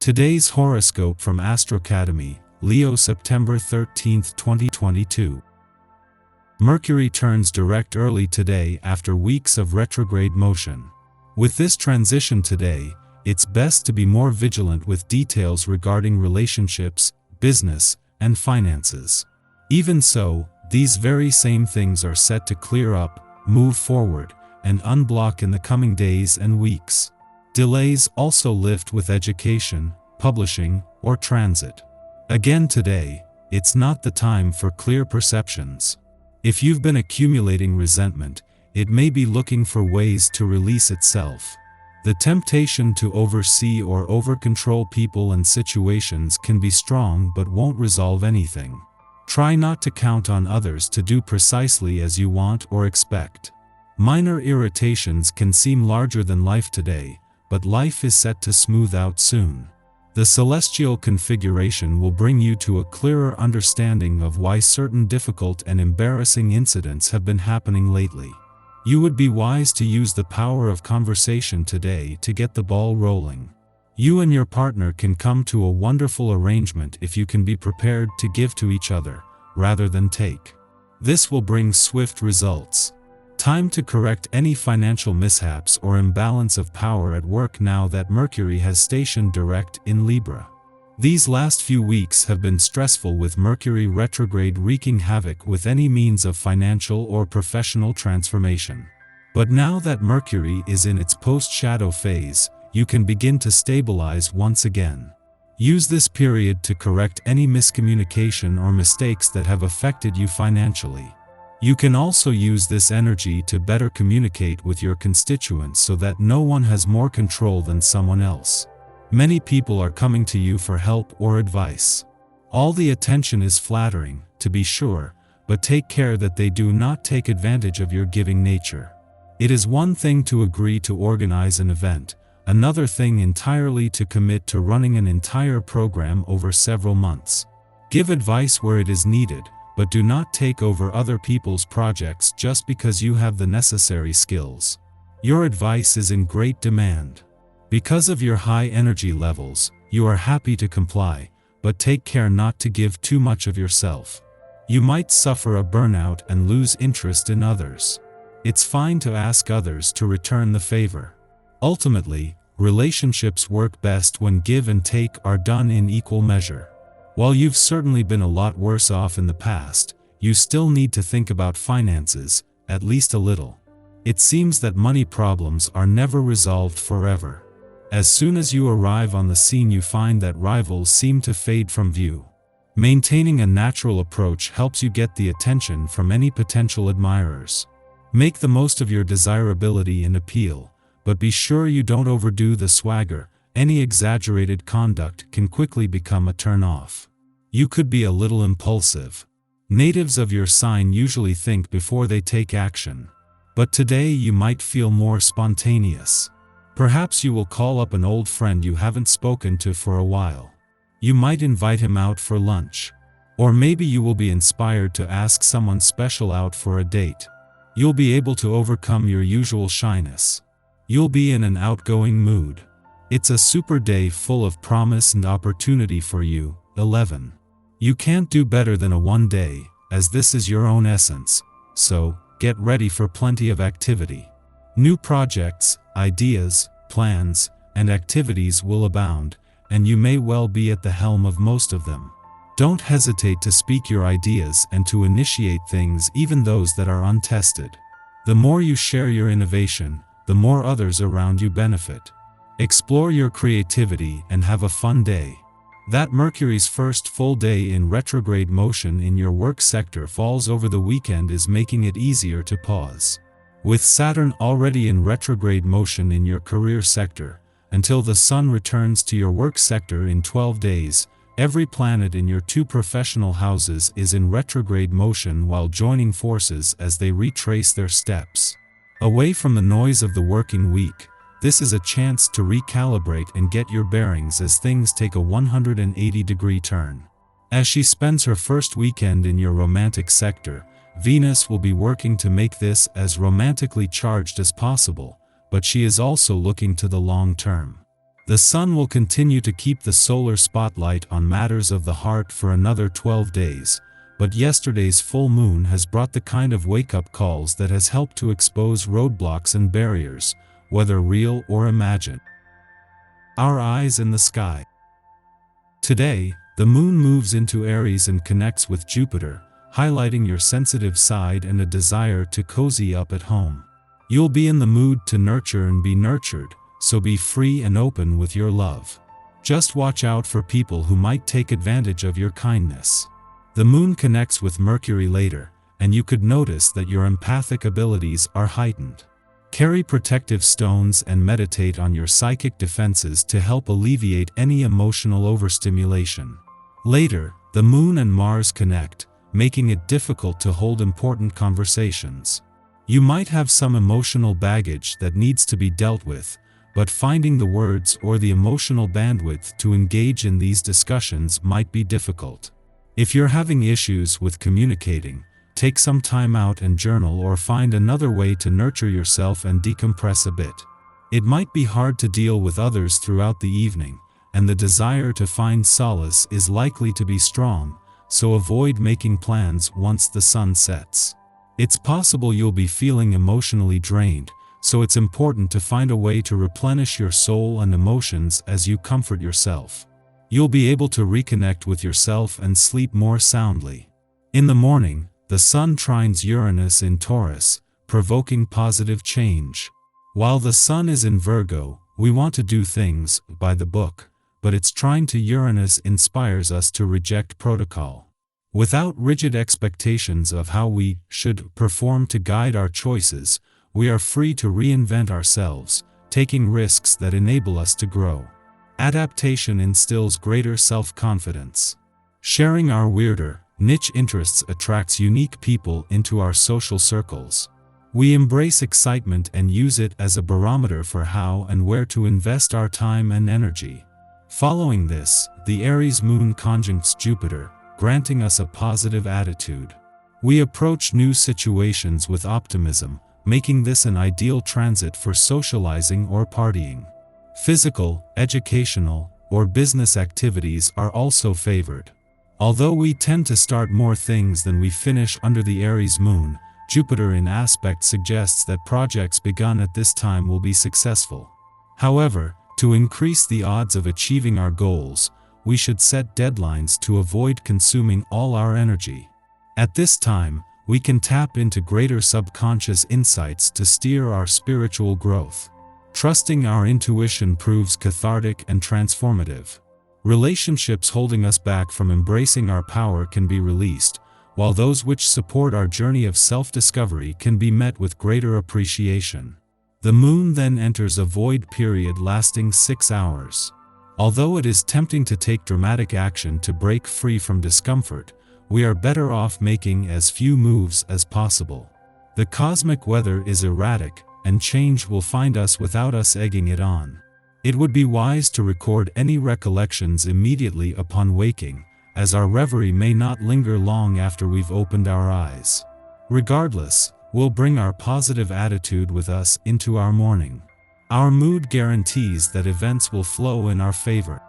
Today's horoscope from Astrocademy, Leo September 13, 2022. Mercury turns direct early today after weeks of retrograde motion. With this transition today, it's best to be more vigilant with details regarding relationships, business, and finances. Even so, these very same things are set to clear up, move forward, and unblock in the coming days and weeks. Delays also lift with education, publishing, or transit. Again today, it's not the time for clear perceptions. If you've been accumulating resentment, it may be looking for ways to release itself. The temptation to oversee or over-control people and situations can be strong but won't resolve anything. Try not to count on others to do precisely as you want or expect. Minor irritations can seem larger than life today, but life is set to smooth out soon. The celestial configuration will bring you to a clearer understanding of why certain difficult and embarrassing incidents have been happening lately. You would be wise to use the power of conversation today to get the ball rolling. You and your partner can come to a wonderful arrangement if you can be prepared to give to each other, rather than take. This will bring swift results. Time to correct any financial mishaps or imbalance of power at work now that Mercury has stationed direct in Libra. These last few weeks have been stressful with Mercury retrograde wreaking havoc with any means of financial or professional transformation. But now that Mercury is in its post-shadow phase, you can begin to stabilize once again. Use this period to correct any miscommunication or mistakes that have affected you financially. You can also use this energy to better communicate with your constituents so that no one has more control than someone else. Many people are coming to you for help or advice. All the attention is flattering, to be sure, but take care that they do not take advantage of your giving nature. It is one thing to agree to organize an event, another thing entirely to commit to running an entire program over several months. Give advice where it is needed, but do not take over other people's projects just because you have the necessary skills. Your advice is in great demand. Because of your high energy levels, you are happy to comply, but take care not to give too much of yourself. You might suffer a burnout and lose interest in others. It's fine to ask others to return the favor. Ultimately, relationships work best when give and take are done in equal measure. While you've certainly been a lot worse off in the past, you still need to think about finances, at least a little. It seems that money problems are never resolved forever. As soon as you arrive on the scene, you find that rivals seem to fade from view. Maintaining a natural approach helps you get the attention from any potential admirers. Make the most of your desirability and appeal, but be sure you don't overdo the swagger. Any exaggerated conduct can quickly become a turn-off. You could be a little impulsive. Natives of your sign usually think before they take action. But today you might feel more spontaneous. Perhaps you will call up an old friend you haven't spoken to for a while. You might invite him out for lunch. Or maybe you will be inspired to ask someone special out for a date. You'll be able to overcome your usual shyness. You'll be in an outgoing mood. It's a super day full of promise and opportunity for you. 11. You can't do better than a one day, as this is your own essence, so get ready for plenty of activity. New projects, ideas, plans, and activities will abound, and you may well be at the helm of most of them. Don't hesitate to speak your ideas and to initiate things, even those that are untested. The more you share your innovation, the more others around you benefit. Explore your creativity and have a fun day. That Mercury's first full day in retrograde motion in your work sector falls over the weekend is making it easier to pause. With Saturn already in retrograde motion in your career sector, until the Sun returns to your work sector in 12 days, every planet in your two professional houses is in retrograde motion while joining forces as they retrace their steps. Away from the noise of the working week, this is a chance to recalibrate and get your bearings as things take a 180-degree turn. As she spends her first weekend in your romantic sector, Venus will be working to make this as romantically charged as possible, but she is also looking to the long term. The Sun will continue to keep the solar spotlight on matters of the heart for another 12 days, but yesterday's full moon has brought the kind of wake-up calls that has helped to expose roadblocks and barriers, whether real or imagined. Our eyes in the sky. Today, the moon moves into Aries and connects with Jupiter, highlighting your sensitive side and a desire to cozy up at home. You'll be in the mood to nurture and be nurtured, so be free and open with your love. Just watch out for people who might take advantage of your kindness. The moon connects with Mercury later, and you could notice that your empathic abilities are heightened. Carry protective stones and meditate on your psychic defenses to help alleviate any emotional overstimulation. Later, the moon and Mars connect, making it difficult to hold important conversations. You might have some emotional baggage that needs to be dealt with, but finding the words or the emotional bandwidth to engage in these discussions might be difficult. If you're having issues with communicating, take some time out and journal or find another way to nurture yourself and decompress a bit. It might be hard to deal with others throughout the evening, and the desire to find solace is likely to be strong, so avoid making plans once the sun sets. It's possible you'll be feeling emotionally drained, so it's important to find a way to replenish your soul and emotions as you comfort yourself. You'll be able to reconnect with yourself and sleep more soundly. In the morning, the Sun trines Uranus in Taurus, provoking positive change. While the Sun is in Virgo, we want to do things by the book, but its trine to Uranus inspires us to reject protocol. Without rigid expectations of how we should perform to guide our choices, we are free to reinvent ourselves, taking risks that enable us to grow. Adaptation instills greater self-confidence. Sharing our weirder, niche interests attracts unique people into our social circles. We embrace excitement and use it as a barometer for how and where to invest our time and energy. Following this, the Aries moon conjuncts Jupiter, granting us a positive attitude. We approach new situations with optimism, making this an ideal transit for socializing or partying. Physical, educational, or business activities are also favored. Although we tend to start more things than we finish under the Aries moon, Jupiter in aspect suggests that projects begun at this time will be successful. However, to increase the odds of achieving our goals, we should set deadlines to avoid consuming all our energy. At this time, we can tap into greater subconscious insights to steer our spiritual growth. Trusting our intuition proves cathartic and transformative. Relationships holding us back from embracing our power can be released, while those which support our journey of self-discovery can be met with greater appreciation. The moon then enters a void period lasting 6 hours. Although it is tempting to take dramatic action to break free from discomfort, we are better off making as few moves as possible. The cosmic weather is erratic, and change will find us without us egging it on. It would be wise to record any recollections immediately upon waking, as our reverie may not linger long after we've opened our eyes. Regardless, we'll bring our positive attitude with us into our morning. Our mood guarantees that events will flow in our favor.